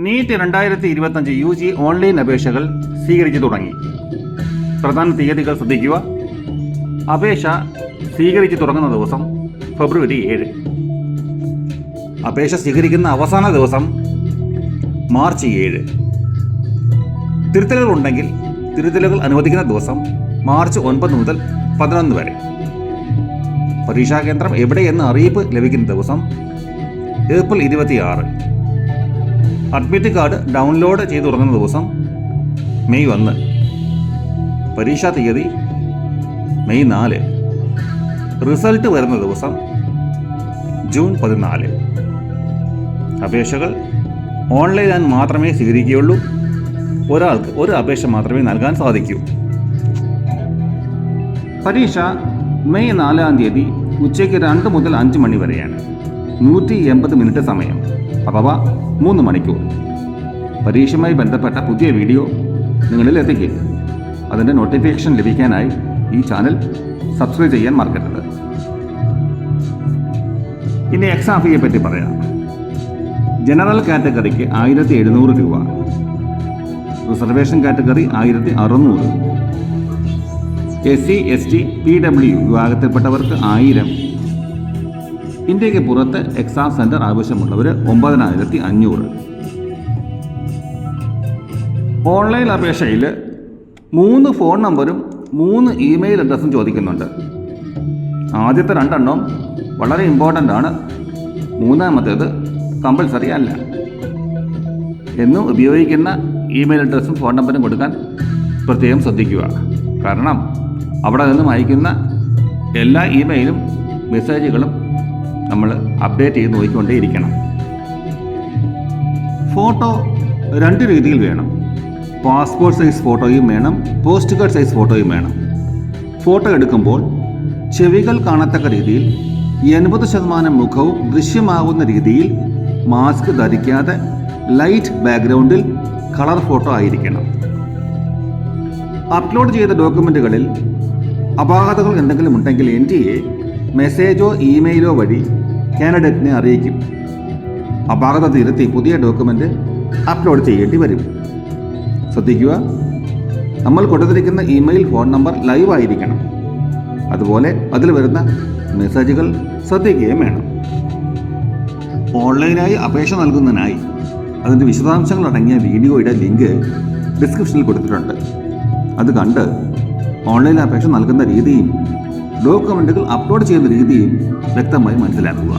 NEET 2025 UG online അപേക്ഷകൾ സ്വീകരിച്ചു തുടങ്ങി. പ്രധാന തീയതികൾ ശ്രദ്ധിക്കുക. അപേക്ഷ സ്വീകരിച്ചു തുടങ്ങുന്ന ദിവസം ഫെബ്രുവരി 7. അപേക്ഷ സ്വീകരിക്കുന്ന അവസാന ദിവസം മാർച്ച് 7. തിരുത്തലുകൾ ഉണ്ടെങ്കിൽ തിരുത്തലുകൾ അനുവദിക്കുന്ന ദിവസം മാർച്ച് 9 മുതൽ 11 വരെ. പരീക്ഷാ കേന്ദ്രം എവിടെയെന്ന് അറിയിപ്പ് ലഭിക്കുന്ന ദിവസം ഏപ്രിൽ 26. അഡ്മിറ്റ് കാർഡ് ഡൗൺലോഡ് ചെയ്തു തുടങ്ങുന്ന ദിവസം മെയ് 1. പരീക്ഷാ തീയതി മെയ് 4. റിസൾട്ട് വരുന്ന ദിവസം ജൂൺ 14. അപേക്ഷകൾ ഓൺലൈനായി മാത്രമേ സ്വീകരിക്കുകയുള്ളൂ. ഒരാൾക്ക് ഒരു അപേക്ഷ മാത്രമേ നൽകാൻ സാധിക്കൂ. പരീക്ഷ മെയ് 4 ഉച്ചയ്ക്ക് 2 മുതൽ 5 മണി വരെയാണ്. 180 മിനിറ്റ് സമയം, അഥവാ 3 മണിക്കൂർ. പരീക്ഷയുമായി ബന്ധപ്പെട്ട പുതിയ വീഡിയോ നിങ്ങളിൽ എത്തിക്കും. അതിൻ്റെ നോട്ടിഫിക്കേഷൻ ലഭിക്കാനായി ഈ ചാനൽ സബ്സ്ക്രൈബ് ചെയ്യാൻ മറക്കരുത്. ഇനി എക്സാം ഫീയെ പറ്റി പറയാം. ജനറൽ കാറ്റഗറിക്ക് 1700 രൂപ, reservation category 1600, SC ST PW വിഭാഗത്തിൽപ്പെട്ടവർക്ക് 1000. ഇന്ത്യക്ക് പുറത്ത് എക്സാം സെൻറ്റർ ആവശ്യമുള്ളവർ 9500. ഓൺലൈൻ അപേക്ഷയിൽ 3 ഫോൺ നമ്പറും 3 ഇമെയിൽ അഡ്രസ്സും ചോദിക്കുന്നുണ്ട്. ആദ്യത്തെ 2 എണ്ണം വളരെ ഇമ്പോർട്ടൻ്റ് ആണ്. മൂന്നാമത്തേത് കമ്പൽസറി അല്ല. എന്നും ഉപയോഗിക്കുന്ന ഇമെയിൽ അഡ്രസ്സും ഫോൺ നമ്പറും കൊടുക്കാൻ പ്രത്യേകം ശ്രദ്ധിക്കുക. കാരണം അവിടെ നിന്നും അയക്കുന്ന എല്ലാ ഇമെയിലും മെസ്സേജുകളും നമ്മൾ അപ്ഡേറ്റ് ചെയ്ത് നോക്കിക്കൊണ്ടേയിരിക്കണം. ഫോട്ടോ 2 രീതിയിൽ വേണം. പാസ്പോർട്ട് സൈസ് ഫോട്ടോയും വേണം, പോസ്റ്റ് കാർഡ് സൈസ് ഫോട്ടോയും വേണം. ഫോട്ടോ എടുക്കുമ്പോൾ ചെവികൾ കാണത്തക്ക രീതിയിൽ 80% മുഖവും ദൃശ്യമാകുന്ന രീതിയിൽ മാസ്ക് ധരിക്കാതെ ലൈറ്റ് ബാക്ക്ഗ്രൗണ്ടിൽ കളർ ഫോട്ടോ ആയിരിക്കണം. അപ്ലോഡ് ചെയ്ത ഡോക്യുമെൻറ്റുകളിൽ അപാകതകൾ എന്തെങ്കിലും ഉണ്ടെങ്കിൽ NTA മെസ്സേജോ ഇമെയിലോ വഴി കാൻഡിഡേറ്റിനെ അറിയിക്കും. അപാകത തിരുത്തി പുതിയ ഡോക്യുമെൻ്റ് അപ്ലോഡ് ചെയ്യേണ്ടി വരും. ശ്രദ്ധിക്കുക, നമ്മൾ കൊടുത്തിരിക്കുന്ന ഇമെയിൽ ഫോൺ നമ്പർ ലൈവ് ആയിരിക്കണം. അതുപോലെ അതിൽ വരുന്ന മെസ്സേജുകൾ ശ്രദ്ധിക്കുകയും വേണം. ഓൺലൈനായി അപേക്ഷ നൽകുന്നതിനായി അതിൻ്റെ വിശദാംശങ്ങൾ അടങ്ങിയ വീഡിയോയുടെ ലിങ്ക് ഡിസ്ക്രിപ്ഷനിൽ കൊടുത്തിട്ടുണ്ട്. അത് കണ്ട് ഓൺലൈൻ അപേക്ഷ നൽകുന്ന രീതിയും ഡോക്യുമെൻറ്റുകൾ അപ്ലോഡ് ചെയ്യുന്ന രീതിയും വ്യക്തമായി മനസ്സിലാക്കുക.